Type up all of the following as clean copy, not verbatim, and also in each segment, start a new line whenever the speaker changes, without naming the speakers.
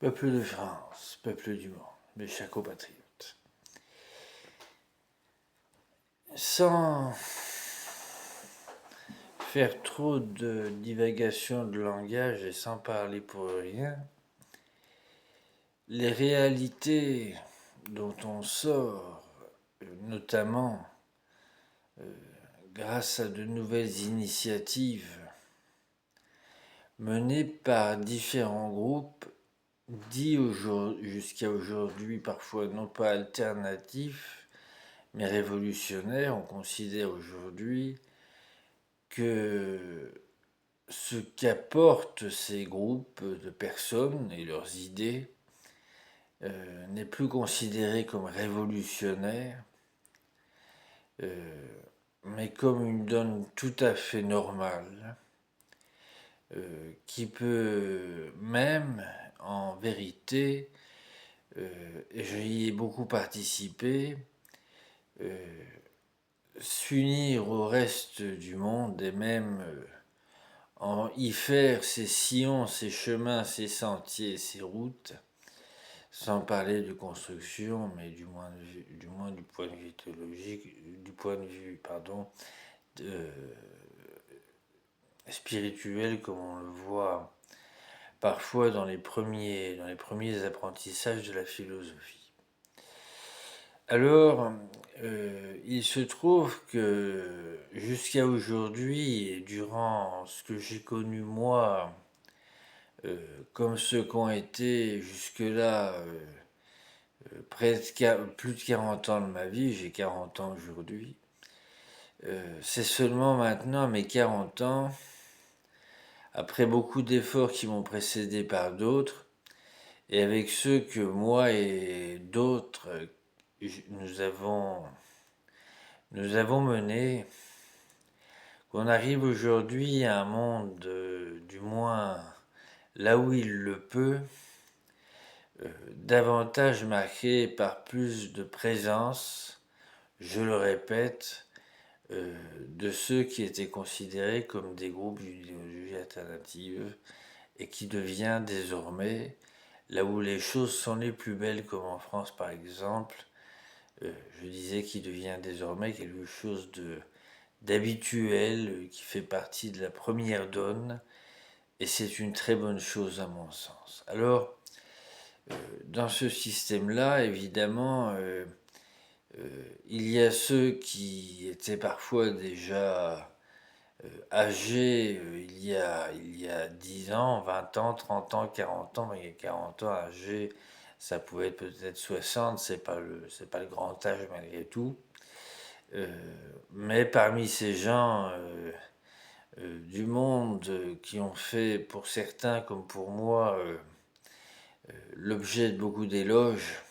Peuple de France, peuple du monde, mes chers compatriotes. Sans faire trop de divagation de langage et sans parler pour rien, les réalités dont on sort, notamment grâce à de nouvelles initiatives menées par différents groupes, dits jusqu'à aujourd'hui parfois non pas alternatifs, mais révolutionnaires. On considère aujourd'hui que ce qu'apportent ces groupes de personnes et leurs idées n'est plus considéré comme révolutionnaire, mais comme une donne tout à fait normale, qui peut même, en vérité, et j'y ai beaucoup participé, s'unir au reste du monde et même en y faire ses sillons, ses chemins, ses sentiers, ses routes, sans parler de construction, mais du moins du point de vue théologique, du point de vue, spirituel, comme on le voit parfois dans les premiers apprentissages de la philosophie. Alors, il se trouve que jusqu'à aujourd'hui, et durant ce que j'ai connu moi, comme ceux qui ont été jusque-là presque plus de 40 ans de ma vie, j'ai 40 ans aujourd'hui, c'est seulement maintenant, à mes 40 ans, après beaucoup d'efforts qui m'ont précédé par d'autres, et avec ceux que moi et d'autres nous avons, nous avons menés, qu'on arrive aujourd'hui à un monde, du moins là où il le peut, davantage marqué par plus de présence, je le répète, de ceux qui étaient considérés comme des groupes d'idéologie alternative et qui devient désormais, là où les choses sont les plus belles, comme en France par exemple, je disais qu'il devient désormais quelque chose d'habituel, qui fait partie de la première donne, et c'est une très bonne chose à mon sens. Alors, dans ce système-là, évidemment, il y a ceux qui étaient parfois déjà âgés il y a 10 ans, 20 ans, 30 ans, 40 ans, mais il y a 40 ans âgés, ça pouvait être peut-être 60, c'est pas le grand âge malgré tout. Mais parmi ces gens du monde qui ont fait, pour certains comme pour moi, l'objet de beaucoup d'éloges,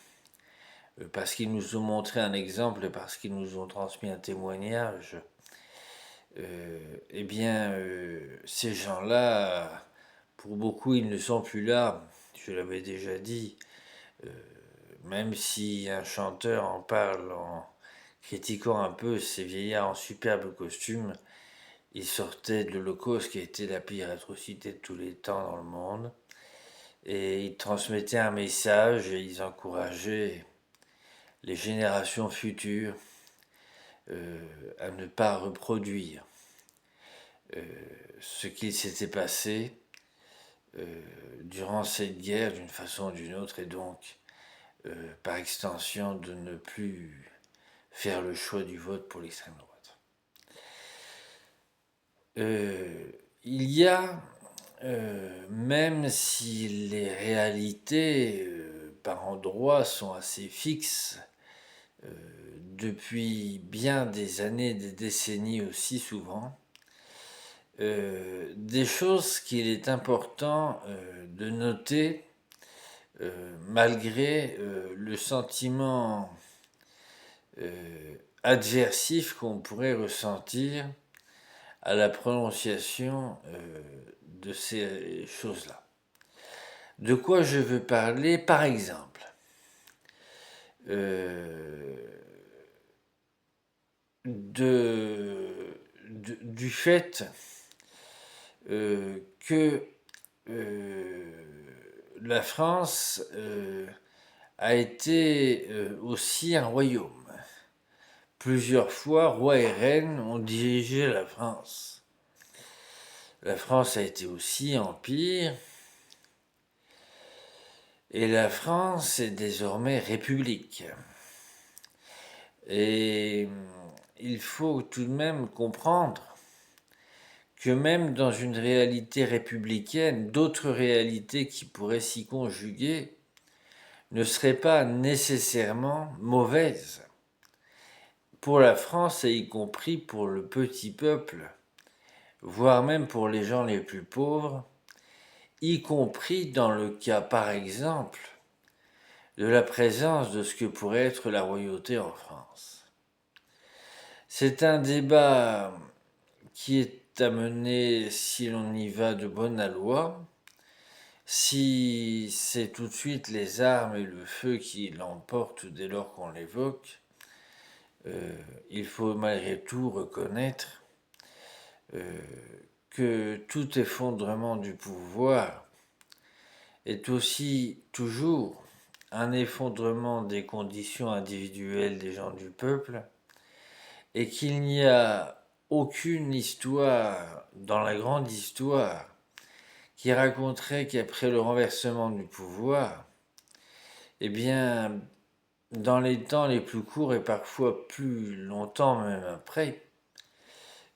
parce qu'ils nous ont montré un exemple et parce qu'ils nous ont transmis un témoignage, eh bien, ces gens-là, pour beaucoup, ils ne sont plus là. Je l'avais déjà dit, même si un chanteur en parle en critiquant un peu ces vieillards en superbe costume, ils sortaient de l'Holocauste qui a été la pire atrocité de tous les temps dans le monde. Et ils transmettaient un message et ils encourageaient les générations futures à ne pas reproduire ce qu'il s'était passé durant cette guerre d'une façon ou d'une autre, et donc par extension de ne plus faire le choix du vote pour l'extrême droite. Il y a, même si les réalités par endroits sont assez fixes, depuis bien des années, des décennies aussi souvent, des choses qu'il est important de noter malgré le sentiment adversif qu'on pourrait ressentir à la prononciation de ces choses-là. De quoi je veux parler, par exemple du fait que la France a été aussi un royaume. Plusieurs fois, rois et reines ont dirigé la France. La France a été aussi empire, et la France est désormais république. Et il faut tout de même comprendre que même dans une réalité républicaine, d'autres réalités qui pourraient s'y conjuguer ne seraient pas nécessairement mauvaises pour la France et y compris pour le petit peuple, voire même pour les gens les plus pauvres, y compris dans le cas par exemple de la présence de ce que pourrait être la royauté en France. C'est un débat qui est à mener si l'on y va de bonne aloi. Si c'est tout de suite les armes et le feu qui l'emportent dès lors qu'on l'évoque, il faut malgré tout reconnaître que tout effondrement du pouvoir est aussi toujours un effondrement des conditions individuelles des gens du peuple et qu'il n'y a aucune histoire dans la grande histoire qui raconterait qu'après le renversement du pouvoir, eh bien, dans les temps les plus courts et parfois plus longtemps même après,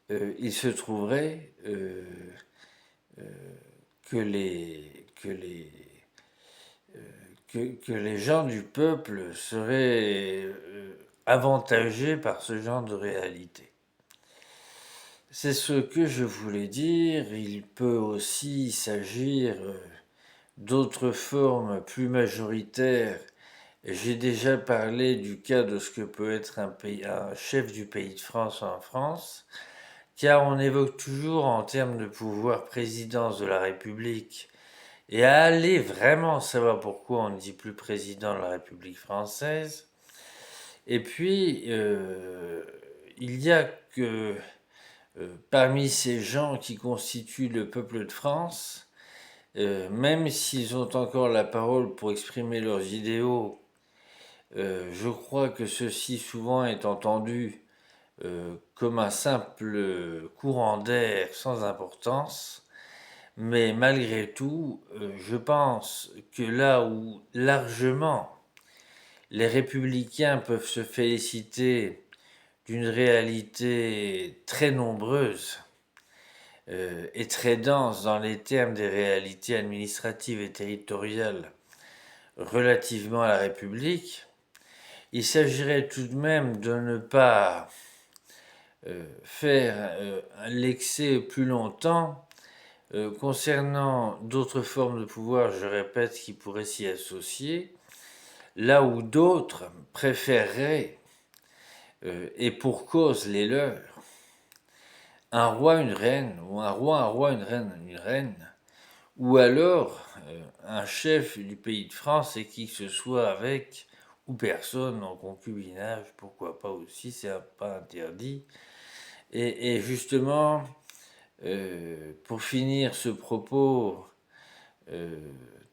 il se trouverait que les gens du peuple seraient avantagés par ce genre de réalité. C'est ce que je voulais dire. Il peut aussi s'agir d'autres formes plus majoritaires. J'ai déjà parlé du cas de ce que peut être un chef du pays de France en France, car on évoque toujours en termes de pouvoir présidence de la République, et à aller vraiment savoir pourquoi on ne dit plus président de la République française. Et puis, il y a que parmi ces gens qui constituent le peuple de France, même s'ils ont encore la parole pour exprimer leurs idéaux, je crois que ceci souvent est entendu comme un simple courant d'air sans importance, mais malgré tout, je pense que là où largement les républicains peuvent se féliciter d'une réalité très nombreuse et très dense dans les termes des réalités administratives et territoriales relativement à la République, il s'agirait tout de même de ne pas faire l'excès plus longtemps concernant d'autres formes de pouvoir, je répète, qui pourraient s'y associer, là où d'autres préféreraient, et pour cause les leurs, un roi, une reine, ou un roi, une reine, ou alors un chef du pays de France et qui que ce soit avec ou personne en concubinage, pourquoi pas aussi, c'est pas interdit. Et justement, pour finir ce propos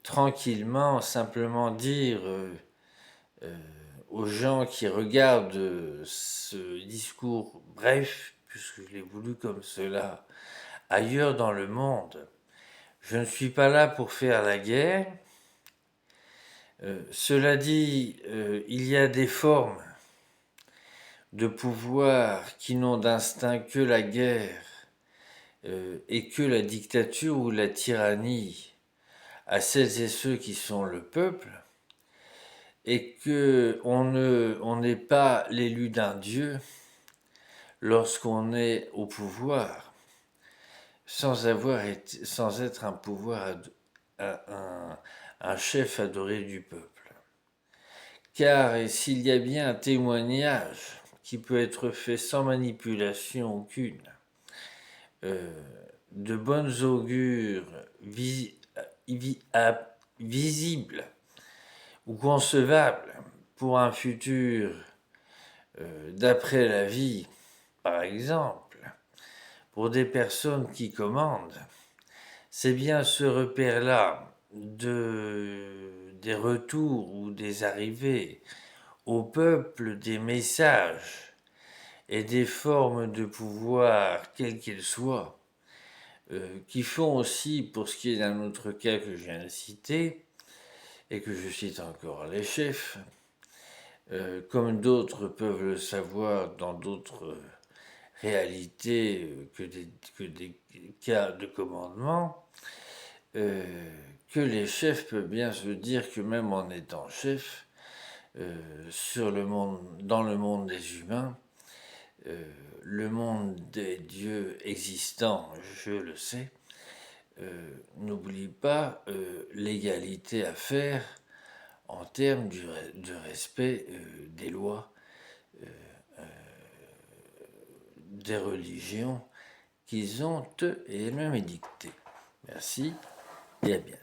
tranquillement, simplement dire aux gens qui regardent ce discours bref, puisque je l'ai voulu comme cela, ailleurs dans le monde, je ne suis pas là pour faire la guerre. Cela dit, il y a des formes de pouvoir qui n'ont d'instinct que la guerre et que la dictature ou la tyrannie à celles et ceux qui sont le peuple, et que on n'est pas l'élu d'un dieu lorsqu'on est au pouvoir, sans être un pouvoir, un chef adoré du peuple. Car s'il y a bien un témoignage qui peut être fait sans manipulation aucune, de bonnes augures visibles ou concevables pour un futur d'après la vie, par exemple, pour des personnes qui commandent, c'est bien ce repère-là des retours ou des arrivées au peuple des messages et des formes de pouvoir, quelles qu'elles soient, qui font aussi, pour ce qui est d'un autre cas que je viens de citer, et que je cite encore les chefs, comme d'autres peuvent le savoir dans d'autres réalités que des cas de commandement, euh, que les chefs peuvent bien se dire que même en étant chef, dans le monde des humains, le monde des dieux existants, je le sais, n'oublie pas l'égalité à faire en termes de respect des lois, des religions qu'ils ont eux et elles-mêmes édictées. Merci et à bientôt.